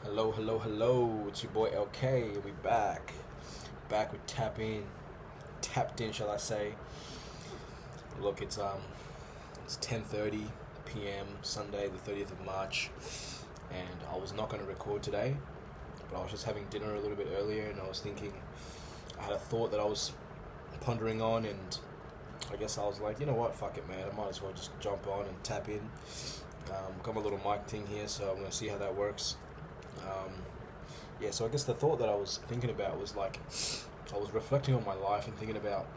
Hello, hello, hello. It's your boy LK. We back. Back with Tapped in, shall I say. Look, it's 10:30 p.m. Sunday, the 30th of March, and I was not going to record today, but I was just having dinner a little bit earlier, and I was thinking, I had a thought that I was pondering on, and I guess I was like, you know what, fuck it, man. I might as well just jump on and tap in. Got my little mic thing here, so I'm going to see how that works. Um, yeah, so I guess the thought that I was thinking about was like, I was reflecting on my life and thinking about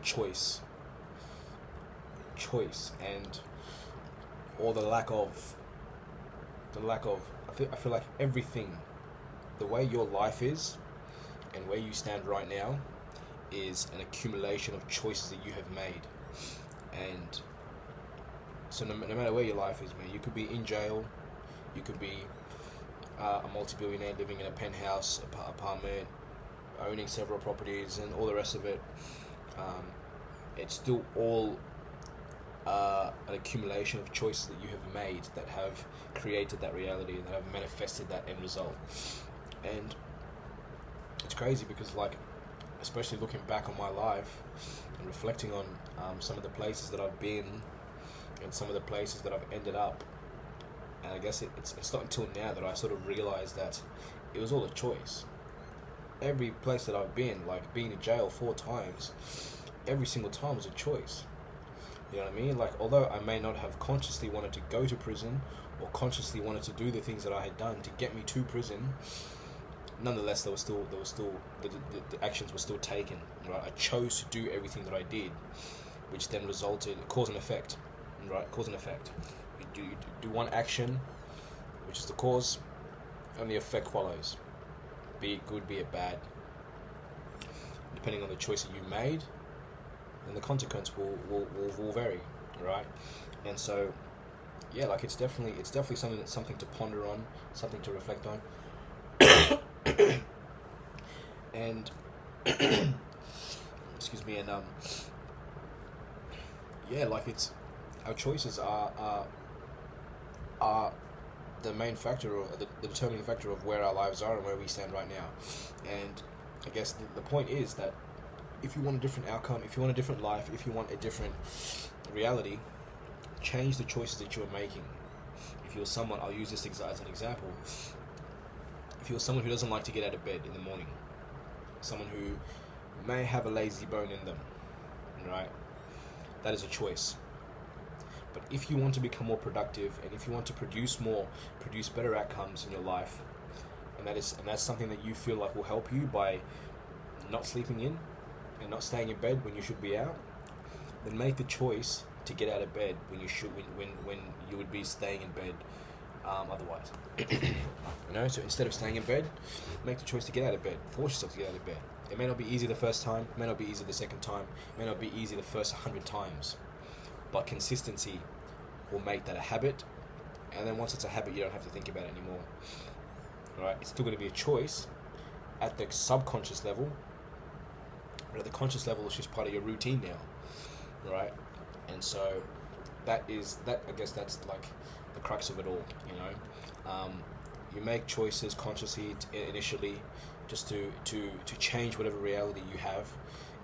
choice, and or the lack of. I feel like everything, the way your life is, and where you stand right now, is an accumulation of choices that you have made, and so no matter where your life is, man, you could be in jail, you could be a multi-billionaire living in a penthouse apartment, owning several properties, and all the rest of it. Um, it's still all an accumulation of choices that you have made that have created that reality and that have manifested that end result. And it's crazy because, like, especially looking back on my life and reflecting on some of the places that I've been and some of the places that I've ended up. And I guess it's not until now that I sort of realized that it was all a choice. Every place that I've been, like being in jail 4 times, every single time was a choice. You know what I mean? Like, although I may not have consciously wanted to go to prison or consciously wanted to do the things that I had done to get me to prison, nonetheless, the actions were still taken. Right? I chose to do everything that I did, which then resulted cause and effect. Right? Cause and effect. You do one action, which is the cause, and the effect follows. Be it good, be it bad. Depending on the choice that you made, then the consequence will vary, right? And so, yeah, like it's definitely something to ponder on, something to reflect on, and excuse me, and yeah, like it's our choices are the main factor or the determining factor of where our lives are and where we stand right now. And I guess the point is that if you want a different outcome, if you want a different life, if you want a different reality, change the choices that you're making. If you're someone, I'll use this as an example. If you're someone who doesn't like to get out of bed in the morning, someone who may have a lazy bone in them, right? That is a choice. But if you want to become more productive, and if you want to produce better outcomes in your life, and that's something that you feel like will help you by not sleeping in and not staying in bed when you should be out, then make the choice to get out of bed when you would be staying in bed otherwise. So instead of staying in bed, make the choice to get out of bed. Force yourself to get out of bed. It may not be easy the first time, it may not be easy the second time, it may not be easy the first 100 times. But consistency will make that a habit, and then once it's a habit, you don't have to think about it anymore. Right? It's still going to be a choice at the subconscious level, but at the conscious level, it's just part of your routine now, right? And so I guess that's like the crux of it all. You make choices consciously initially, just to change whatever reality you have,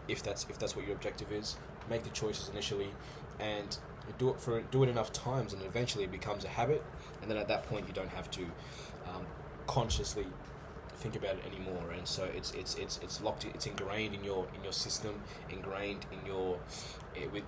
if that's what your objective is. Make the choices initially, and do it enough times, and eventually it becomes a habit. And then at that point, you don't have to consciously think about it anymore. And so it's locked. It's ingrained in your system, ingrained in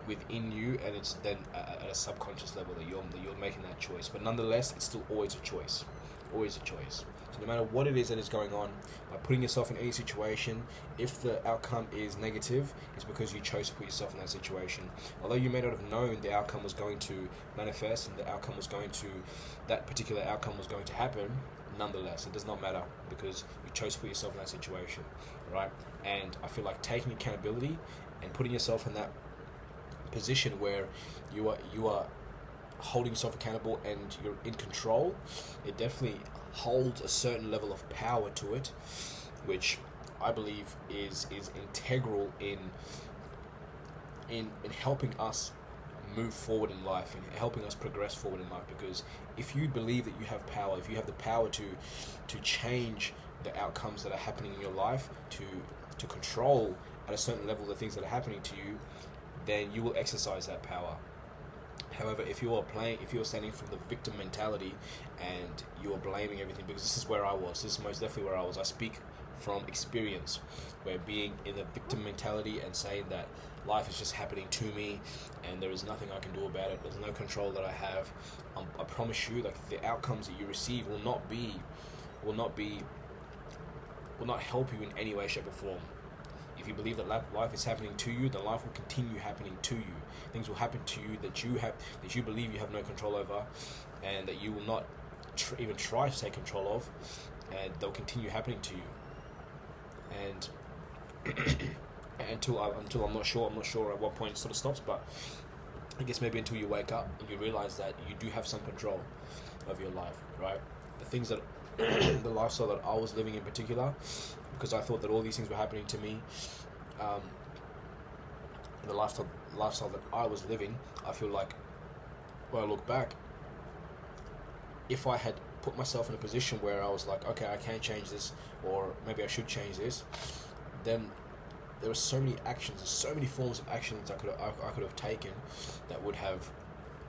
within you, and it's then at a subconscious level that you're making that choice. But nonetheless, it's still always a choice. Always a choice. So no matter what it is that is going on, by putting yourself in any situation, if the outcome is negative, it's because you chose to put yourself in that situation. Although you may not have known the outcome was going to manifest and that particular outcome was going to happen, nonetheless, it does not matter because you chose to put yourself in that situation, right? And I feel like taking accountability and putting yourself in that position where you are holding yourself accountable and you're in control, it definitely holds a certain level of power to it, which I believe is integral in helping us move forward in life and helping us progress forward in life. Because if you believe that you have power, if you have the power to change the outcomes that are happening in your life, to control at a certain level the things that are happening to you, then you will exercise that power. However, if you're standing from the victim mentality and you're blaming everything, because this is where I was, this is most definitely where I was. I speak from experience, where being in the victim mentality and saying that life is just happening to me and there is nothing I can do about it, there's no control that I have. I promise you, like, the outcomes that you receive will not help you in any way, shape, or form. If you believe that life is happening to you, then life will continue happening to you. Things will happen to you that you believe you have no control over, and that you will not even try to take control of, and they'll continue happening to you. And until I'm not sure at what point it sort of stops, but I guess maybe until you wake up and you realize that you do have some control of your life, right? The things that the lifestyle that I was living in particular, because I thought that all these things were happening to me, the lifestyle that I was living, I feel like when I look back, if I had put myself in a position where I was like, okay, I can't change this, or maybe I should change this, then there were so many actions, so many forms of actions I could have taken that would have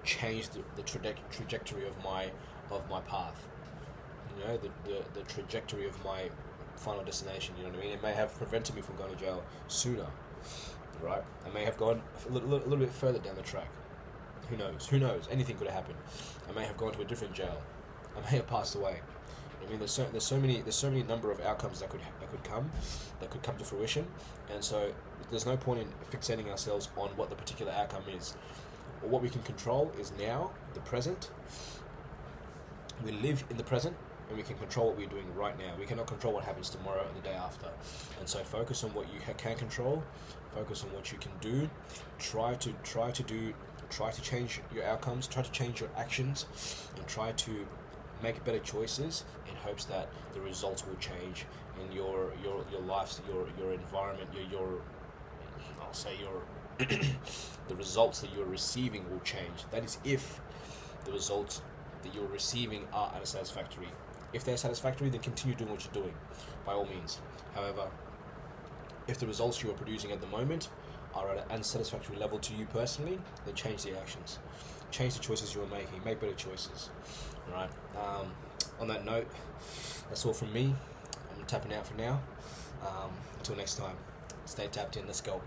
changed the trajectory of my path. You know, the trajectory of my final destination. You know what I mean? It may have prevented me from going to jail sooner, right? I may have gone a little bit further down the track. Who knows? Anything could have happened. I may have gone to a different jail. I may have passed away. I mean, there's so many number of outcomes that could come to fruition, and so there's no point in fixating ourselves on what the particular outcome is. What we can control is now, the present. We live in the present, and we can control what we're doing right now. We cannot control what happens tomorrow and the day after. And so focus on what you can control, focus on what you can do, try to change your outcomes, try to change your actions, and try to make better choices in hopes that the results will change in your life, your environment, I'll say the results that you're receiving will change. That is if the results that you're receiving are unsatisfactory. If they're satisfactory, then continue doing what you're doing, by all means. However, if the results you are producing at the moment are at an unsatisfactory level to you personally, then change the actions. Change the choices you are making. Make better choices. Alright. On that note, that's all from me. I'm tapping out for now. Until next time, stay tapped in. Let's go.